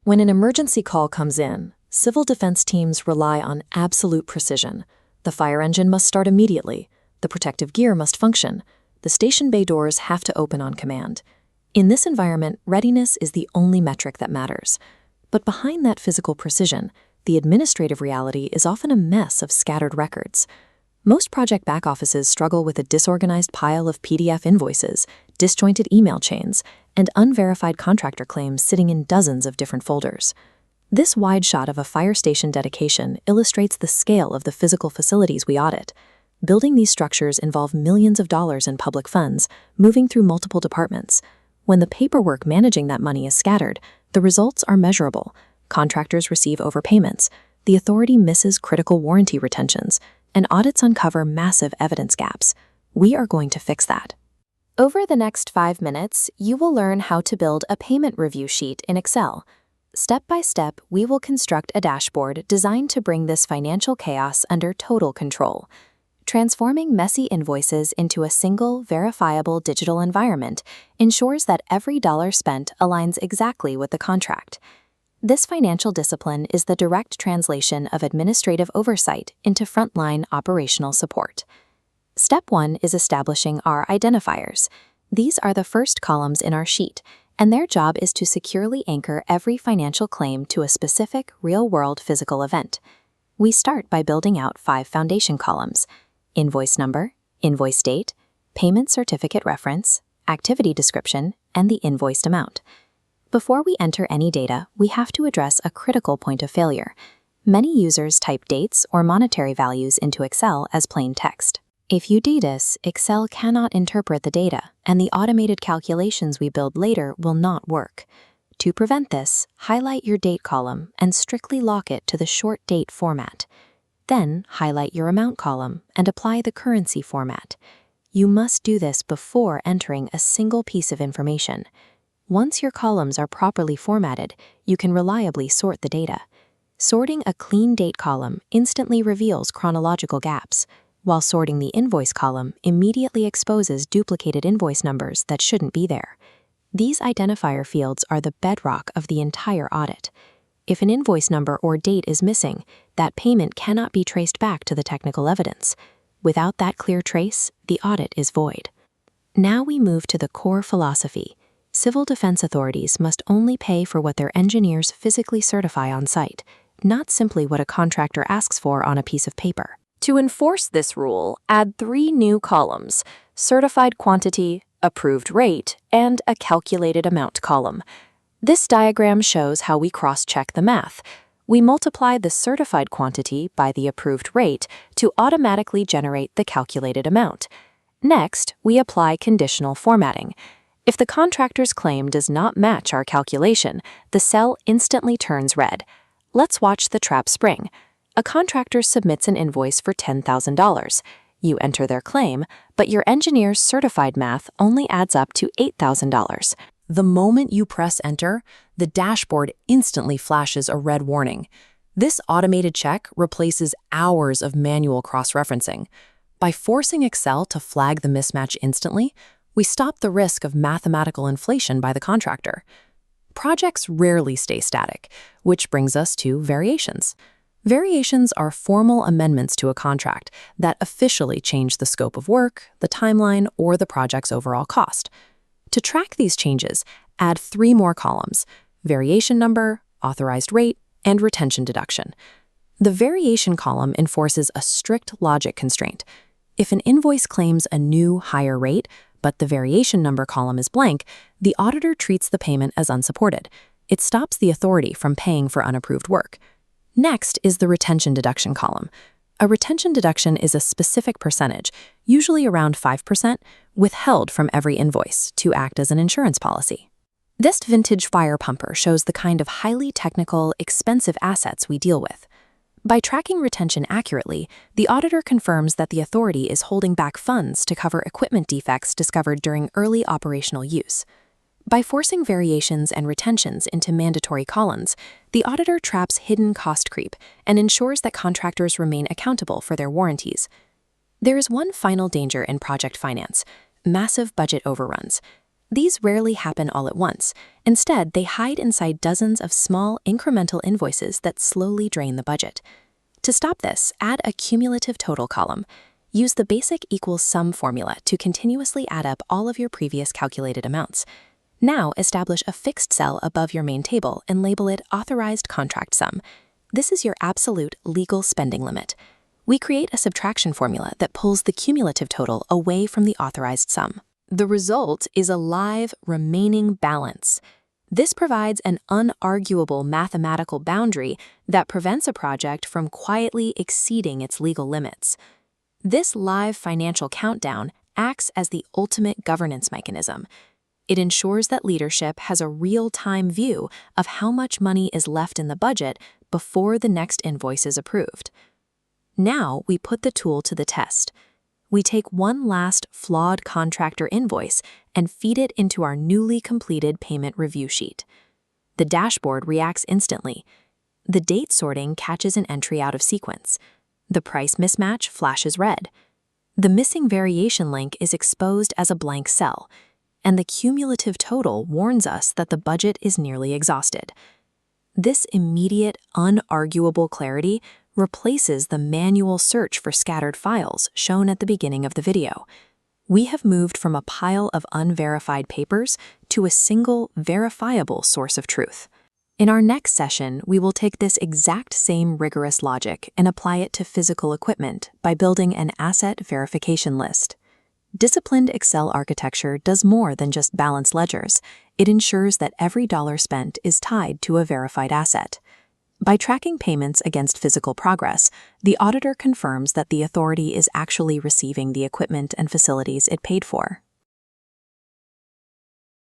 When an emergency call comes in, civil defense teams rely on absolute precision. The fire engine must start immediately. The protective gear must function. The station bay doors have to open on command. In this environment, readiness is the only metric that matters. But behind that physical precision, the administrative reality is often a mess of scattered records. Most project back offices struggle with a disorganized pile of PDF invoices, disjointed email chains, and unverified contractor claims sitting in dozens of different folders. This wide shot of a fire station dedication illustrates the scale of the physical facilities we audit. Building these structures involve millions of dollars in public funds, moving through multiple departments. When the paperwork managing that money is scattered, the results are measurable. Contractors receive overpayments, the authority misses critical warranty retentions, and audits uncover massive evidence gaps. We are going to fix that. Over the next 5 minutes, you will learn how to build a payment review sheet in Excel. Step by step, we will construct a dashboard designed to bring this financial chaos under total control. Transforming messy invoices into a single, verifiable digital environment ensures that every dollar spent aligns exactly with the contract. This financial discipline is the direct translation of administrative oversight into frontline operational support. Step 1 is establishing our identifiers. These are the first columns in our sheet, and their job is to securely anchor every financial claim to a specific, real-world physical event. We start by building out 5 foundation columns: invoice number, invoice date, payment certificate reference, activity description, and the invoiced amount. Before we enter any data, we have to address a critical point of failure. Many users type dates or monetary values into Excel as plain text. If you do this, Excel cannot interpret the data, and the automated calculations we build later will not work. To prevent this, highlight your date column and strictly lock it to the short date format. Then, highlight your amount column and apply the currency format. You must do this before entering a single piece of information. Once your columns are properly formatted, you can reliably sort the data. Sorting a clean date column instantly reveals chronological gaps, while sorting the invoice column immediately exposes duplicated invoice numbers that shouldn't be there. These identifier fields are the bedrock of the entire audit. If an invoice number or date is missing, that payment cannot be traced back to the technical evidence. Without that clear trace, the audit is void. Now we move to the core philosophy. Civil defense authorities must only pay for what their engineers physically certify on site, not simply what a contractor asks for on a piece of paper. To enforce this rule, add 3 new columns: certified quantity, approved rate, and a calculated amount column. This diagram shows how we cross-check the math. We multiply the certified quantity by the approved rate to automatically generate the calculated amount. Next, we apply conditional formatting. If the contractor's claim does not match our calculation, the cell instantly turns red. Let's watch the trap spring. A contractor submits an invoice for $10,000. You enter their claim, but your engineer's certified math only adds up to $8,000. The moment you press enter, the dashboard instantly flashes a red warning. This automated check replaces hours of manual cross-referencing. By forcing Excel to flag the mismatch instantly, we stop the risk of mathematical inflation by the contractor. Projects rarely stay static, which brings us to variations. Variations are formal amendments to a contract that officially change the scope of work, the timeline, or the project's overall cost. To track these changes, add 3 more columns: variation number, authorized rate, and retention deduction. The variation column enforces a strict logic constraint. If an invoice claims a new, higher rate, but the variation number column is blank, the auditor treats the payment as unsupported. It stops the authority from paying for unapproved work. Next is the retention deduction column. A retention deduction is a specific percentage, usually around 5%, withheld from every invoice to act as an insurance policy. This vintage fire pumper shows the kind of highly technical, expensive assets we deal with. By tracking retention accurately, the auditor confirms that the authority is holding back funds to cover equipment defects discovered during early operational use. By forcing variations and retentions into mandatory columns, the auditor traps hidden cost creep and ensures that contractors remain accountable for their warranties. There is one final danger in project finance: massive budget overruns. These rarely happen all at once. Instead, they hide inside dozens of small, incremental invoices that slowly drain the budget. To stop this, add a cumulative total column. Use the basic equals sum formula to continuously add up all of your previous calculated amounts. Now, establish a fixed cell above your main table and label it Authorized Contract Sum. This is your absolute legal spending limit. We create a subtraction formula that pulls the cumulative total away from the authorized sum. The result is a live, remaining balance. This provides an unarguable mathematical boundary that prevents a project from quietly exceeding its legal limits. This live financial countdown acts as the ultimate governance mechanism. It ensures that leadership has a real-time view of how much money is left in the budget before the next invoice is approved. Now we put the tool to the test. We take one last flawed contractor invoice and feed it into our newly completed payment review sheet. The dashboard reacts instantly. The date sorting catches an entry out of sequence. The price mismatch flashes red. The missing variation link is exposed as a blank cell, and the cumulative total warns us that the budget is nearly exhausted. This immediate, unarguable clarity replaces the manual search for scattered files shown at the beginning of the video. We have moved from a pile of unverified papers to a single, verifiable source of truth. In our next session, we will take this exact same rigorous logic and apply it to physical equipment by building an asset verification list. Disciplined Excel architecture does more than just balance ledgers. It ensures that every dollar spent is tied to a verified asset. By tracking payments against physical progress, the auditor confirms that the authority is actually receiving the equipment and facilities it paid for.